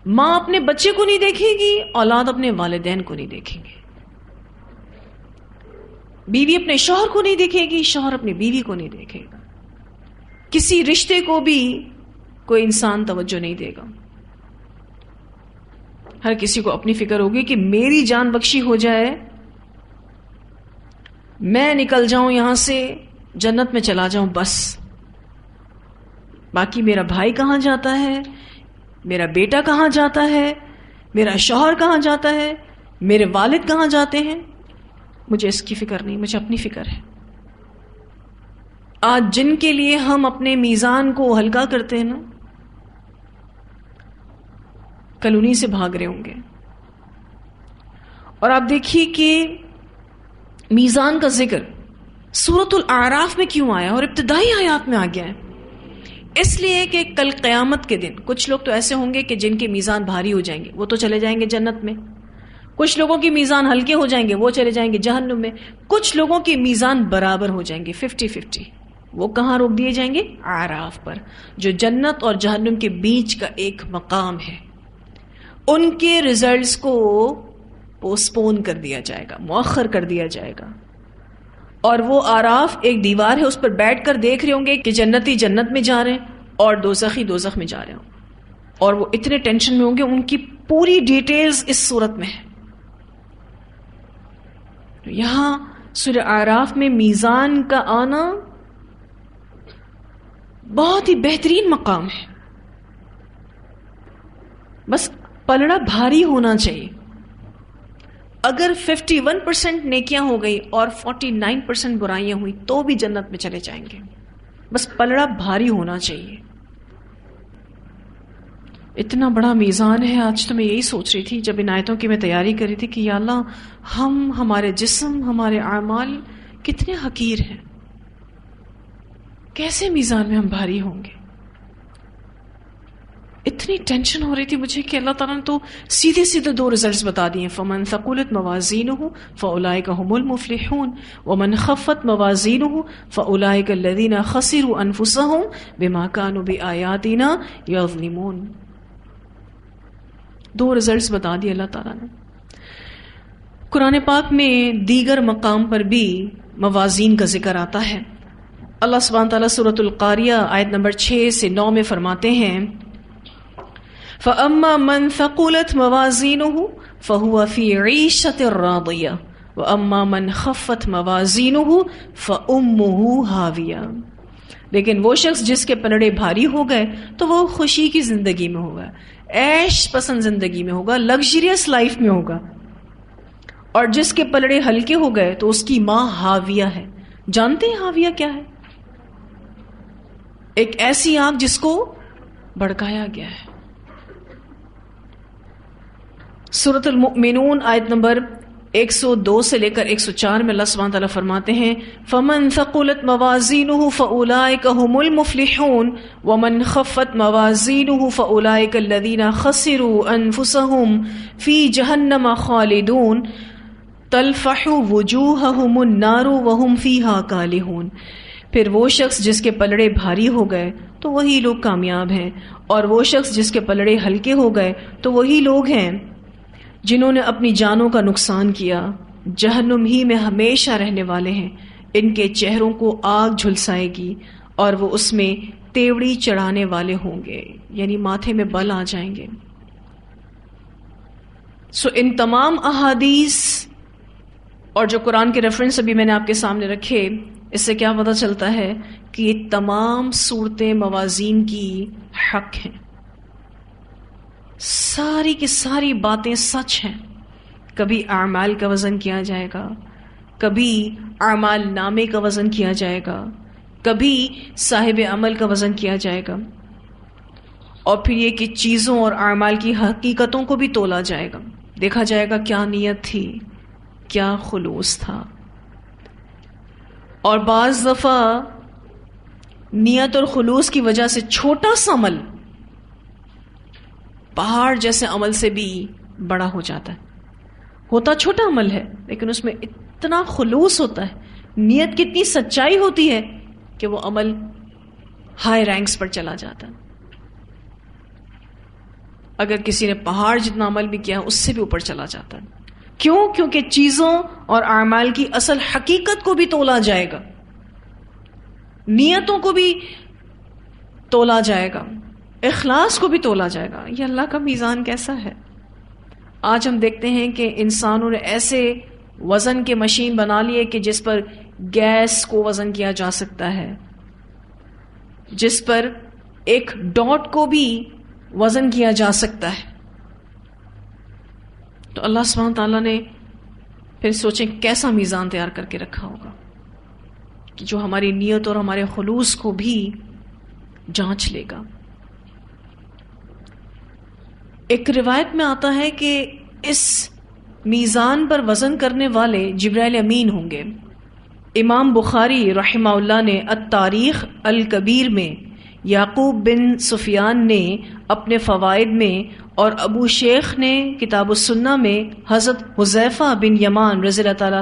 ماں اپنے بچے کو نہیں دیکھے گی، اولاد اپنے والدین کو نہیں دیکھیں گے، بیوی اپنے شوہر کو نہیں دیکھے گی، شوہر اپنی بیوی کو نہیں دیکھے گا. کسی رشتے کو بھی کوئی انسان توجہ نہیں دے گا. ہر کسی کو اپنی فکر ہوگی کہ میری جان بخشی ہو جائے، میں نکل جاؤں یہاں سے، جنت میں چلا جاؤں بس. باقی میرا بھائی کہاں جاتا ہے، میرا بیٹا کہاں جاتا ہے، میرا شوہر کہاں جاتا ہے، میرے والد کہاں جاتے ہیں، مجھے اس کی فکر نہیں، مجھے اپنی فکر ہے. آج جن کے لیے ہم اپنے میزان کو ہلکا کرتے ہیں نا، کل انہی سے بھاگ رہے ہوں گے. اور آپ دیکھیے کہ میزان کا ذکر سورۃ الاعراف میں کیوں آیا اور ابتدائی آیات میں آ گیا ہے؟ اس لیے کہ کل قیامت کے دن کچھ لوگ تو ایسے ہوں گے کہ جن کے میزان بھاری ہو جائیں گے، وہ تو چلے جائیں گے جنت میں. کچھ لوگوں کی میزان ہلکے ہو جائیں گے، وہ چلے جائیں گے جہنم میں. کچھ لوگوں کی میزان برابر ہو جائیں گے، 50-50. وہ کہاں روک دیے جائیں گے؟ اعراف پر، جو جنت اور جہنم کے بیچ کا ایک مقام ہے. ان کے ریزلٹس کو پوسٹپون کر دیا جائے گا، مؤخر کر دیا جائے گا. اور وہ اعراف ایک دیوار ہے، اس پر بیٹھ کر دیکھ رہے ہوں گے کہ جنتی جنت میں جا رہے ہیں اور دوزخی دوزخ میں جا رہے ہوں. اور وہ اتنے ٹینشن میں ہوں گے. ان کی پوری ڈیٹیلز اس صورت میں ہے. یہاں سورہ اعراف میں میزان کا آنا بہت ہی بہترین مقام ہے. بس پلڑا بھاری ہونا چاہیے. اگر 51% نیکیاں ہو گئی اور 49% برائیاں ہوئی تو بھی جنت میں چلے جائیں گے. بس پلڑا بھاری ہونا چاہیے. اتنا بڑا میزان ہے. آج تو میں یہی سوچ رہی تھی جب ان آیتوں کی میں تیاری کر رہی تھی کہ یا اللہ، ہمارے جسم، ہمارے اعمال کتنے حقیر ہیں، کیسے میزان میں ہم بھاری ہوں گے. اتنی ٹینشن ہو رہی تھی مجھے کہ اللہ تعالیٰ نے تو سیدھے سیدھے 2 رزلٹس بتا دیے. فمن ثقلت موازینہ فاولئک هم المفلحون ومن خفت موازینہ فاولئک الذین خسروا انفسهم بما كانوا بآیاتنا یظلمون. 2 رزلٹس بتا دیے اللہ تعالیٰ نے. قرآن پاک میں دیگر مقام پر بھی موازین کا ذکر آتا ہے. اللہ سبحانہ تعالیٰ سورۃ القاریہ آیت نمبر 6 سے 9 میں فرماتے ہیں فَأَمَّا مَنْ ثَقُلَتْ مَوَازِينُهُ فَهُوَ فِي عِيشَةٍ رَاضِيَةٍ وَأَمَّا مَنْ خَفَّتْ مَوَازِينُهُ فَأُمُّهُ هَاوِيَةٌ. لیکن وہ شخص جس کے پلڑے بھاری ہو گئے تو وہ خوشی کی زندگی میں ہوگا, عیش پسند زندگی میں ہوگا, لگژریس لائف میں ہوگا. اور جس کے پلڑے ہلکے ہو گئے تو اس کی ماں ہاویہ ہے. جانتے ہیں ہاویہ کیا ہے؟ ایک ایسی آگ جس کو بھڑکایا گیا ہے. سورۃ المؤمنون آیت نمبر 102 سے لے کر 104 میں اللہ سبحانہ تعالیٰ فرماتے ہیں فَمَنْ ثَقُلَتْ مَوَازِينُهُ فَأُولَئِكَ هُمُ الْمُفْلِحُونَ وَمَنْ خَفَّتْ مَوَازِينُهُ فَأُولَئِكَ الَّذِينَ خَسِرُوا أَنفُسَهُمْ فِي جَهَنَّمَ خَالِدُونَ تَلْفَحُ وُجُوهَهُمُ النَّارُ وَهُمْ فِيهَا كَالِحُونَ. پھر وہ شخص جس کے پلڑے بھاری ہو گئے تو وہی لوگ کامیاب ہیں, اور وہ شخص جس کے پلڑے ہلکے ہو گئے تو وہی لوگ ہیں جنہوں نے اپنی جانوں کا نقصان کیا, جہنم ہی میں ہمیشہ رہنے والے ہیں. ان کے چہروں کو آگ جھلسائے گی اور وہ اس میں تیوڑی چڑھانے والے ہوں گے, یعنی ماتھے میں بل آ جائیں گے. ان تمام احادیث اور جو قرآن کے ریفرنس ابھی میں نے آپ کے سامنے رکھے, اس سے کیا پتہ چلتا ہے کہ یہ تمام صورتیں موازین کی حق ہیں. ساری کی ساری باتیں سچ ہیں. کبھی اعمال کا وزن کیا جائے گا, کبھی اعمال نامے کا وزن کیا جائے گا, کبھی صاحب عمل کا وزن کیا جائے گا, اور پھر یہ کہ چیزوں اور اعمال کی حقیقتوں کو بھی تولا جائے گا. دیکھا جائے گا کیا نیت تھی, کیا خلوص تھا. اور بعض دفعہ نیت اور خلوص کی وجہ سے چھوٹا سا عمل پہاڑ جیسے عمل سے بھی بڑا ہو جاتا ہے. ہوتا چھوٹا عمل ہے لیکن اس میں اتنا خلوص ہوتا ہے, نیت کتنی سچائی ہوتی ہے کہ وہ عمل ہائی رینکس پر چلا جاتا ہے. اگر کسی نے پہاڑ جتنا عمل بھی کیا اس سے بھی اوپر چلا جاتا ہے. کیوں؟ کیونکہ چیزوں اور اعمال کی اصل حقیقت کو بھی تولا جائے گا, نیتوں کو بھی تولا جائے گا, اخلاص کو بھی تولا جائے گا. یہ اللہ کا میزان کیسا ہے. آج ہم دیکھتے ہیں کہ انسانوں نے ایسے وزن کے مشین بنا لیے کہ جس پر گیس کو وزن کیا جا سکتا ہے, جس پر ایک ڈاٹ کو بھی وزن کیا جا سکتا ہے. تو اللہ سبحانہ تعالیٰ نے پھر سوچیں کیسا میزان تیار کر کے رکھا ہوگا کہ جو ہماری نیت اور ہمارے خلوص کو بھی جانچ لے گا. ایک روایت میں آتا ہے کہ اس میزان پر وزن کرنے والے جبرائیل امین ہوں گے. امام بخاری رحمہ اللہ نے التاریخ الکبیر میں, یعقوب بن سفیان نے اپنے فوائد میں, اور ابو شیخ نے کتاب السنہ میں حضرت حذیفہ بن یمان رضی اللہ تعالی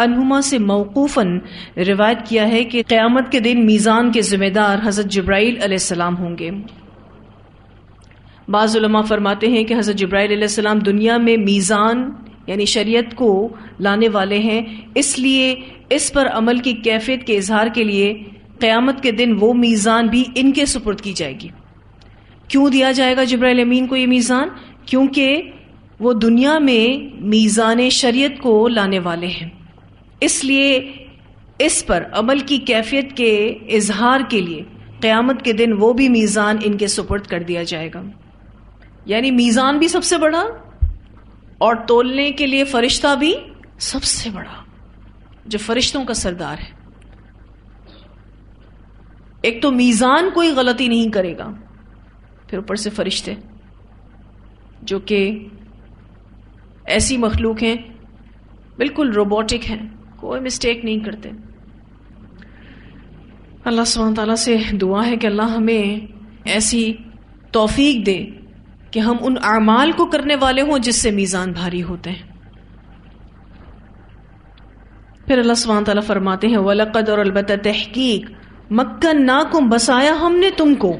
عنہما سے موقوفاً روایت کیا ہے کہ قیامت کے دن میزان کے ذمہ دار حضرت جبرائیل علیہ السلام ہوں گے. بعض علماء فرماتے ہیں کہ حضرت جبرائیل علیہ السلام دنیا میں میزان یعنی شریعت کو لانے والے ہیں, اس لیے اس پر عمل کی کیفیت کے اظہار کے لیے قیامت کے دن وہ میزان بھی ان کے سپرد کی جائے گی. کیوں دیا جائے گا جبرائیل امین کو یہ میزان؟ کیونکہ وہ دنیا میں میزان شریعت کو لانے والے ہیں, اس لیے اس پر عمل کی کیفیت کے اظہار کے لیے قیامت کے دن وہ بھی میزان ان کے سپرد کر دیا جائے گا. یعنی میزان بھی سب سے بڑا اور تولنے کے لیے فرشتہ بھی سب سے بڑا, جو فرشتوں کا سردار ہے. ایک تو میزان کوئی غلطی نہیں کرے گا, پھر اوپر سے فرشتے جو کہ ایسی مخلوق ہیں بالکل روبوٹک ہیں, کوئی مسٹیک نہیں کرتے. اللہ سبحانہ تعالیٰ سے دعا ہے کہ اللہ ہمیں ایسی توفیق دے کہ ہم ان اعمال کو کرنے والے ہوں جس سے میزان بھاری ہوتے ہیں۔ پھر اللہ سبحانہ تعالیٰ فرماتے ہیں وَلَقَدْ اور البتہ تحقیق مَكَّنَّاكُمْ بسایا ہم نے تم کو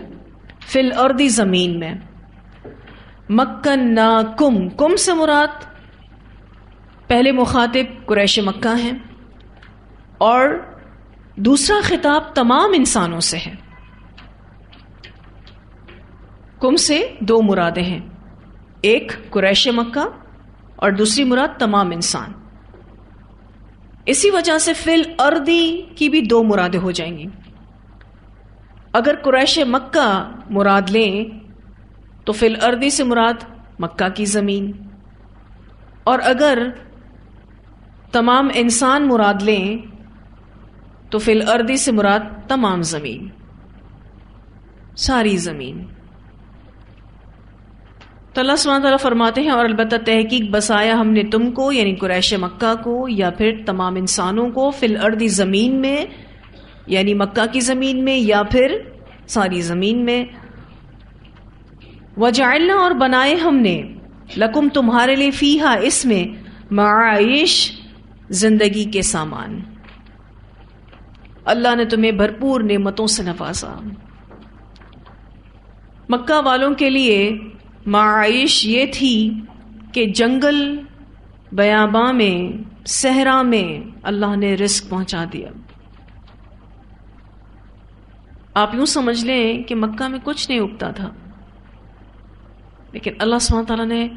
فی الارض زمین میں۔ مَكَّنَّاكُمْ کم سے مراد پہلے مخاطب قریش مکہ ہیں اور دوسرا خطاب تمام انسانوں سے ہے۔ کم سے دو مرادیں ہیں، ایک قریش مکہ اور دوسری مراد تمام انسان۔ اسی وجہ سے فی الارض کی بھی دو مرادیں ہو جائیں گی۔ اگر قریش مکہ مراد لیں تو فی الارض سے مراد مکہ کی زمین، اور اگر تمام انسان مراد لیں تو فی الارض سے مراد تمام زمین، ساری زمین۔ تو اللہ سبحانہ تعالیٰ فرماتے ہیں اور البتہ تحقیق بسایا ہم نے تم کو، یعنی قریش مکہ کو یا پھر تمام انسانوں کو، فی الارض زمین میں، یعنی مکہ کی زمین میں یا پھر ساری زمین میں۔ وجعلنا اور بنائے ہم نے لکم تمہارے لیے فیہا اس میں معائش زندگی کے سامان۔ اللہ نے تمہیں بھرپور نعمتوں سے نوازا۔ مکہ والوں کے لیے معائش یہ تھی کہ جنگل بیاباں میں، صحرا میں اللہ نے رزق پہنچا دیا۔ آپ یوں سمجھ لیں کہ مکہ میں کچھ نہیں اگتا تھا، لیکن اللہ سبحانہ تعالیٰ نے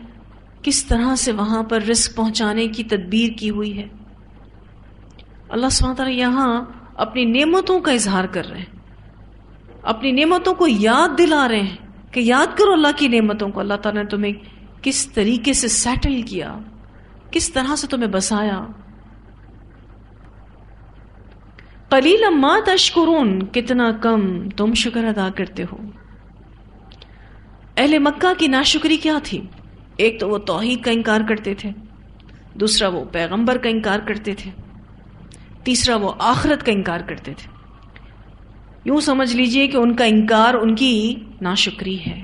کس طرح سے وہاں پر رزق پہنچانے کی تدبیر کی ہوئی ہے۔ اللہ سبحانہ تعالیٰ یہاں اپنی نعمتوں کا اظہار کر رہے ہیں، اپنی نعمتوں کو یاد دلا رہے ہیں کہ یاد کرو اللہ کی نعمتوں کو۔ اللہ تعالیٰ نے تمہیں کس طریقے سے سیٹل کیا، کس طرح سے تمہیں بسایا۔ قلیلا ما تشکرون کتنا کم تم شکر ادا کرتے ہو۔ اہل مکہ کی ناشکری کیا تھی؟ ایک تو وہ توحید کا انکار کرتے تھے، دوسرا وہ پیغمبر کا انکار کرتے تھے، تیسرا وہ آخرت کا انکار کرتے تھے۔ یوں سمجھ لیجئے کہ ان کا انکار ان کی ناشکری ہے۔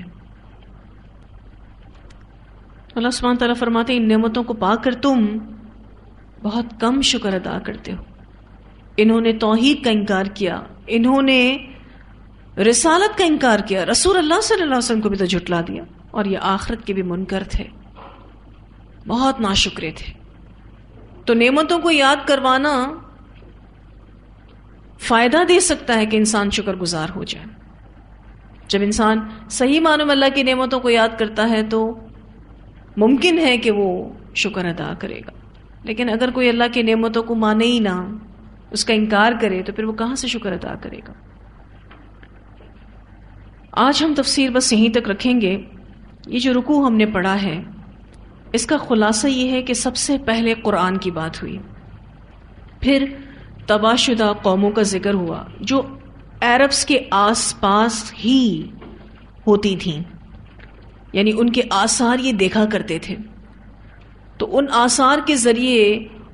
اللہ سبحانہ تعالیٰ فرماتے ہیں ان نعمتوں کو پا کر تم بہت کم شکر ادا کرتے ہو۔ انہوں نے توحید کا انکار کیا، انہوں نے رسالت کا انکار کیا، رسول اللہ صلی اللہ علیہ وسلم کو بھی تو جھٹلا دیا، اور یہ آخرت کے بھی منکر تھے، بہت ناشکرے تھے۔ تو نعمتوں کو یاد کروانا فائدہ دے سکتا ہے کہ انسان شکر گزار ہو جائے۔ جب انسان صحیح معنوں میں اللہ کی نعمتوں کو یاد کرتا ہے تو ممکن ہے کہ وہ شکر ادا کرے گا، لیکن اگر کوئی اللہ کی نعمتوں کو مانے ہی نہ، اس کا انکار کرے، تو پھر وہ کہاں سے شکر ادا کرے گا۔ آج ہم تفسیر بس یہیں تک رکھیں گے۔ یہ جو رکوع ہم نے پڑھا ہے، اس کا خلاصہ یہ ہے کہ سب سے پہلے قرآن کی بات ہوئی، پھر تباہ شدہ قوموں کا ذکر ہوا جو عربس کے آس پاس ہی ہوتی تھیں، یعنی ان کے آثار یہ دیکھا کرتے تھے۔ تو ان آثار کے ذریعے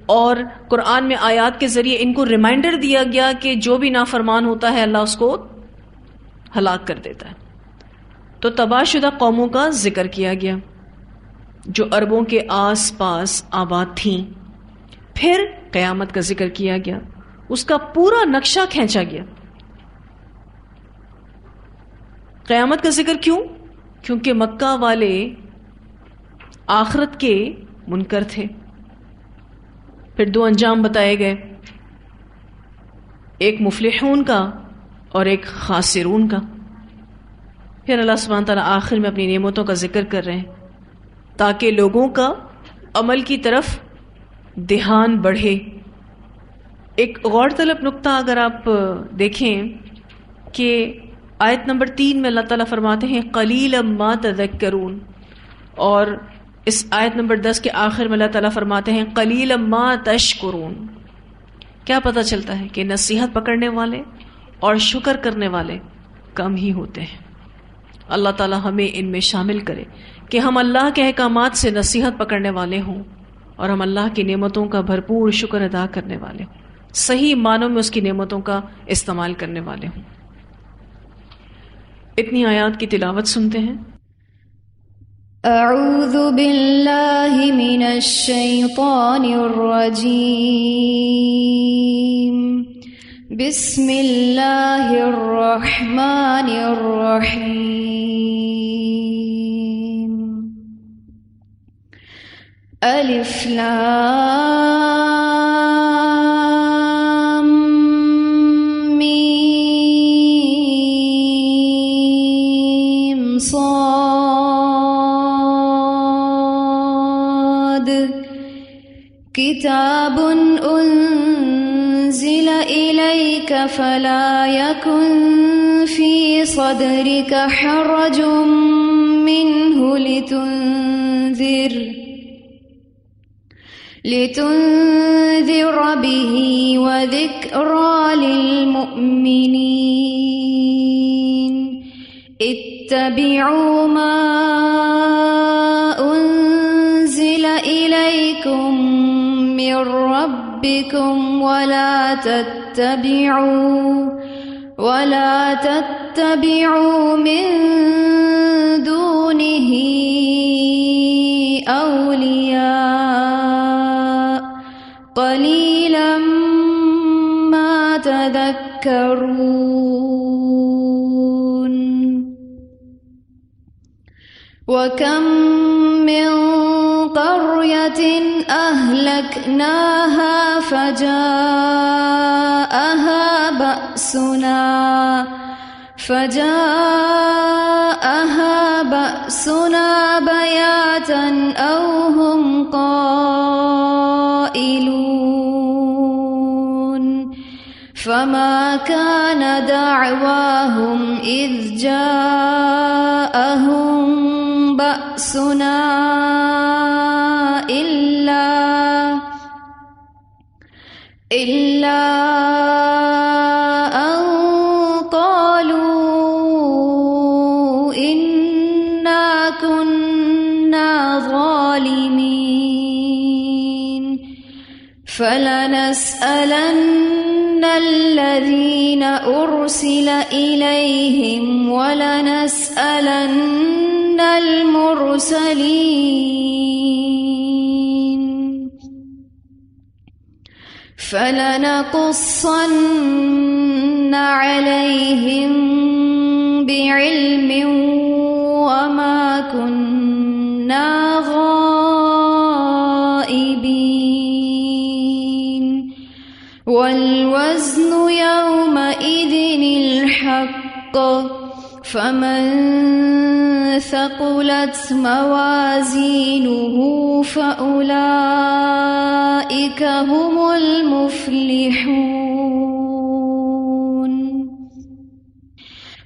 اور قرآن میں آیات کے ذریعے ان کو ریمائنڈر دیا گیا کہ جو بھی نافرمان ہوتا ہے اللہ اس کو ہلاک کر دیتا ہے۔ تو تباہ شدہ قوموں کا ذکر کیا گیا جو عربوں کے آس پاس آباد تھیں۔ پھر قیامت کا ذکر کیا گیا، اس کا پورا نقشہ کھینچا گیا۔ قیامت کا ذکر کیوں؟ کیونکہ مکہ والے آخرت کے منکر تھے۔ پھر دو انجام بتائے گئے، ایک مفلحون کا اور ایک خاسرون کا۔ پھر اللہ سبحانہ تعالیٰ آخر میں اپنی نعمتوں کا ذکر کر رہے ہیں تاکہ لوگوں کا عمل کی طرف دھیان بڑھے۔ ایک غور طلب نقطہ اگر آپ دیکھیں کہ آیت نمبر 3 میں اللہ تعالیٰ فرماتے ہیں قلیلا ما تذکرون، اور اس آیت نمبر 10 کے آخر میں اللہ تعالیٰ فرماتے ہیں قلیلا ما تشکرون۔ کیا پتہ چلتا ہے کہ نصیحت پکڑنے والے اور شکر کرنے والے کم ہی ہوتے ہیں۔ اللہ تعالیٰ ہمیں ان میں شامل کرے کہ ہم اللہ کے احکامات سے نصیحت پکڑنے والے ہوں اور ہم اللہ کی نعمتوں کا بھرپور شکر ادا کرنے والے ہوں، صحیح معنوں میں اس کی نعمتوں کا استعمال کرنے والے ہوں۔ اتنی آیات کی تلاوت سنتے ہیں۔ اعوذ باللہ من الشیطان الرجیم، بسم اللہ الرحمن الرحیم، الف لام میم صاد، کتاب انزل الیک فلا یکن فی صدرک حرج منہ لتنذر به وذکرى للمؤمنین، اتبعوا ما انزل الیکم من ربکم ولا تتبعوا من دونه اولیاء قلیلا ما تذکرون، وَكَم مِّن قَرْيَةٍ أَهْلَكْنَاهَا فَجَاءَهَا بَأْسُنَا بَيَاتًا أَوْ هُمْ قَائِلُونَ، فَمَا كَانَ دَعْوَاهُمْ إِذْ جَاءَهُم بَأْسُنَا إِلَّا أَن قَالُوا إِنَّا كُنَّا ظَالِمِينَ، فَلَنَسْأَلَنَّ الَّذِينَ أُرْسِلَ إِلَيْهِمْ وَلَنَسْأَلَنَّ الْمُرْسَلِينَ، فَلَنَقُصَّنَّ عَلَيْهِمْ بِعِلْمٍ وَمَا كُنَّا غَائِبِينَ، وَالْوَزْنُ يَوْمَئِذٍ الْحَقُّ، فَمَن ثَقُلَتْ مَوَازِينُهُ فَأُولَئِكَ هُمُ الْمُفْلِحُونَ،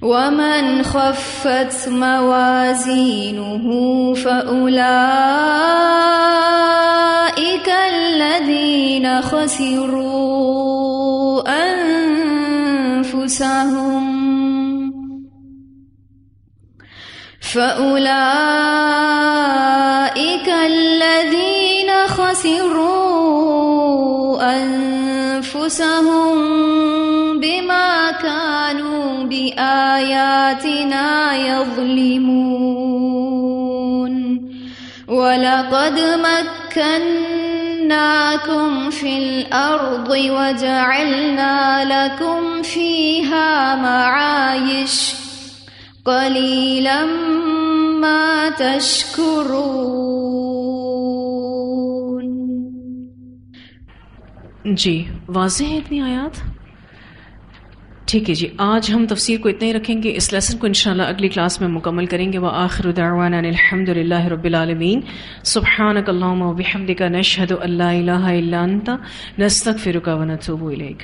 وَمَنْ خَفَّتْ مَوَازِينُهُ فَأُولَئِكَ الَّذِينَ خَسِرُوا أَنفُسَهُمْ بما كانوا بآياتنا يظلمون، وَلَقَدْ مَكَّنَّاكُمْ فِي الْأَرْضِ وَجَعَلْنَا لَكُمْ فِيهَا مَعَايِشَ قَلِيلًا مَا تَشْكُرُونَ۔ جی واضح ہے اتنی آیات؟ ٹھیک ہے جی، آج ہم تفسیر کو اتنا ہی رکھیں گے، اس لیسن کو انشاءاللہ اگلی کلاس میں مکمل کریں گے۔ وآخر دعوانا الحمدللہ رب العالمین، سبحانک اللہم وبحمدک، نشہد ان لا الہ الا انت، نستغفرک ونتوب الیک۔